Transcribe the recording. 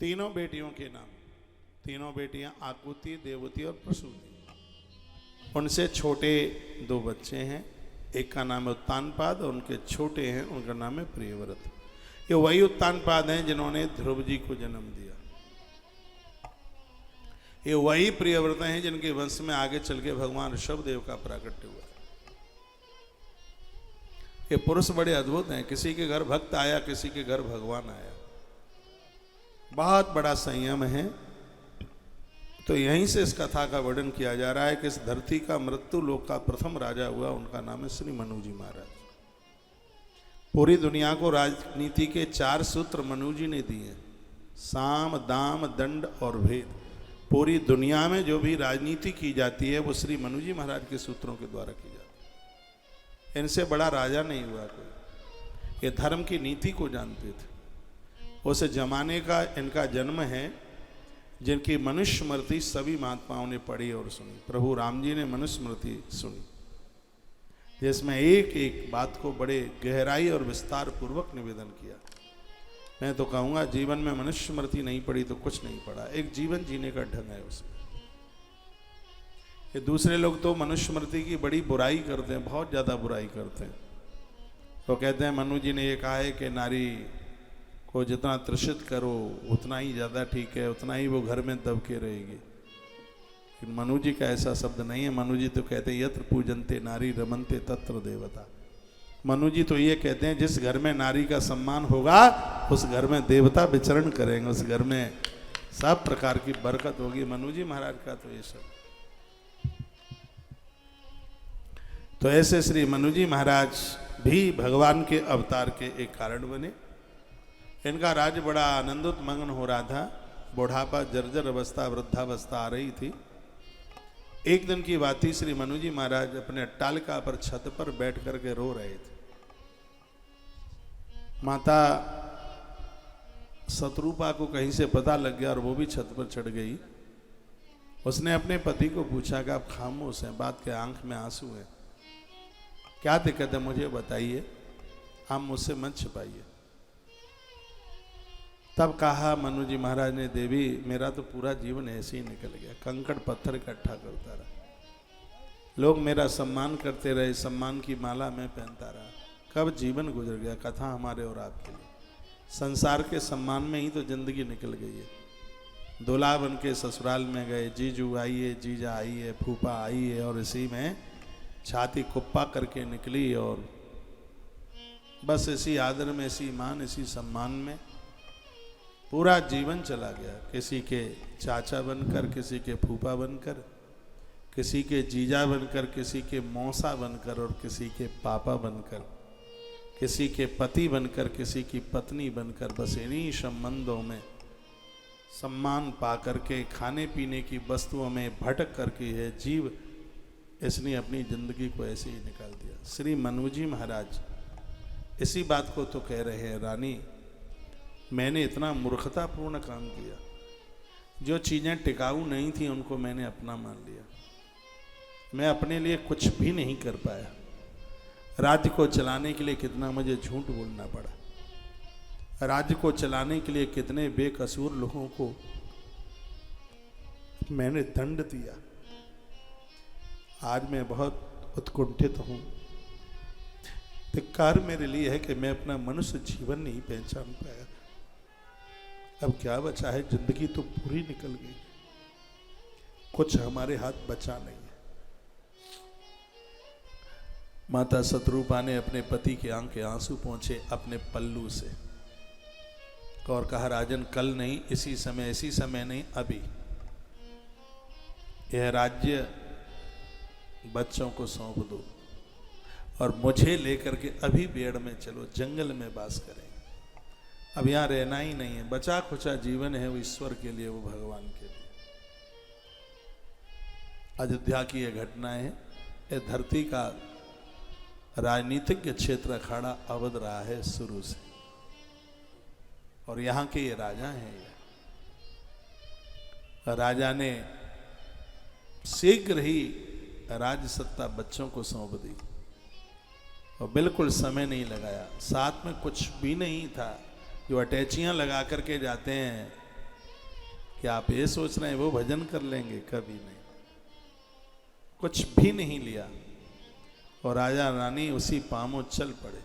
तीनों बेटियों के नाम, तीनों बेटियां आकुति, देवती और प्रसूति। उनसे छोटे दो बच्चे हैं, एक का नाम है उत्तानपाद और उनके छोटे हैं उनका नाम है प्रियव्रत। ये वही उत्तानपाद हैं जिन्होंने ध्रुव जी को जन्म दिया। ये वही प्रियव्रत हैं जिनके वंश में आगे चल के भगवान ऋषभदेव का प्राकट्य हुआ। ये पुरुष बड़े अद्भुत हैं, किसी के घर भक्त आया, किसी के घर भगवान आया। बहुत बड़ा संयम है। तो यहीं से इस कथा का वर्णन किया जा रहा है कि इस धरती का मृत्यु लोक का प्रथम राजा हुआ, उनका नाम है श्री मनु जी महाराज। पूरी दुनिया को राजनीति के 4 सूत्र मनु जी ने दिए, साम, दाम, दंड और भेद। पूरी दुनिया में जो भी राजनीति की जाती है वो श्री मनु जी महाराज के सूत्रों के द्वारा की जाती है। इनसे बड़ा राजा नहीं हुआ कोई। ये धर्म की नीति को जानते थे। उस जमाने का इनका जन्म है जिनकी मनुस्मृति सभी महात्माओं ने पढ़ी और सुनी। प्रभु राम जी ने मनुस्मृति सुनी, जिसमें एक एक बात को बड़े गहराई और विस्तार पूर्वक निवेदन किया। मैं तो कहूँगा जीवन में मनुस्मृति नहीं पढ़ी तो कुछ नहीं पढ़ा। एक जीवन जीने का ढंग है उसमें। ये दूसरे लोग तो मनुस्मृति की बड़ी बुराई करते हैं, बहुत ज़्यादा बुराई करते हैं। तो कहते हैं मनु जी ने ये कहा है कि नारी को जितना त्रिषित करो उतना ही ज़्यादा ठीक है, उतना ही वो घर में दब के रहेगी। लेकिन मनु जी का ऐसा शब्द नहीं है। मनु जी तो कहते हैं यत्र पूजनते नारी रमनते तत्र देवता। मनु जी तो ये कहते हैं जिस घर में नारी का सम्मान होगा उस घर में देवता विचरण करेंगे, उस घर में सब प्रकार की बरकत होगी। मनु जी महाराज का तो ये सब। तो ऐसे श्री मनु जी महाराज भी भगवान के अवतार के एक कारण बने। इनका राज्य बड़ा आनंदोत मग्न हो रहा था। बुढ़ापा, जर्जर अवस्था, वृद्धावस्था आ रही थी। एक दिन की बात थी, श्री मनु जी महाराज अपने अट्टालिका पर छत पर बैठ करके रो रहे थे। माता शत्रुपा को कहीं से पता लग गया और वो भी छत पर चढ़ गई। उसने अपने पति को पूछा कि आप खामोश हैं, बात के आंख में आंसू है, क्या दिक्कत है मुझे बताइए, आप मुझसे मत छिपाइए। तब कहा मनु जी महाराज ने, देवी मेरा तो पूरा जीवन ऐसे ही निकल गया, कंकड़ पत्थर इकट्ठा करता रहा, लोग मेरा सम्मान करते रहे, सम्मान की माला मैं पहनता रहा, कब जीवन गुजर गया। कथा हमारे और आपके लिए। संसार के सम्मान में ही तो जिंदगी निकल गई है। दूल्हा बन के ससुराल में गए, जीजू आइए, जीजा आइए, फूफा आइए, और इसी में छाती कुप्पा करके निकली और बस इसी आदर में, इसी मान, इसी सम्मान में पूरा जीवन चला गया। किसी के चाचा बनकर, किसी के फूफा बनकर, किसी के जीजा बनकर, किसी के मौसा बनकर और किसी के पापा बनकर, किसी के पति बनकर, किसी की पत्नी बनकर, बस इन्हीं संबंधों में सम्मान पा करके खाने पीने की वस्तुओं में भटक करके है जीव इसने अपनी जिंदगी को ऐसे ही निकाल दिया। श्री मनु जी महाराज इसी बात को तो कह रहे हैं, रानी मैंने इतना मूर्खतापूर्ण काम किया, जो चीज़ें टिकाऊ नहीं थी उनको मैंने अपना मान लिया, मैं अपने लिए कुछ भी नहीं कर पाया। राज्य को चलाने के लिए कितना मुझे झूठ बोलना पड़ा, राज्य को चलाने के लिए कितने बेकसूर लोगों को मैंने दंड दिया। आज मैं बहुत उत्कुंठित हूँ। धिक्कार मेरे लिए है कि मैं अपना मनुष्य जीवन नहीं पहचान पाया। अब क्या बचा है, जिंदगी तो पूरी निकल गई, कुछ हमारे हाथ बचा नहीं है। माता शत्रुपा ने अपने पति के आंख के आंसू पोंछे अपने पल्लू से और कहा, राजन कल नहीं, इसी समय, इसी समय नहीं, अभी यह राज्य बच्चों को सौंप दो और मुझे लेकर के अभी बेड़ में चलो, जंगल में वास करें। अब यहाँ रहना ही नहीं है, बचा खुचा जीवन है वो ईश्वर के लिए, वो भगवान के लिए। अयोध्या की यह घटना है। यह धरती का राजनीतिक क्षेत्र अखाड़ा अवध रहा है शुरू से, और यहाँ के ये राजा हैं। राजा ने शीघ्र ही राज्य सत्ता बच्चों को सौंप दी और बिल्कुल समय नहीं लगाया। साथ में कुछ भी नहीं था, जो अटैचियां लगा करके जाते हैं कि आप ये सोच रहे हैं वो भजन कर लेंगे, कभी नहीं, कुछ भी नहीं लिया और राजा रानी उसी पामो चल पड़े।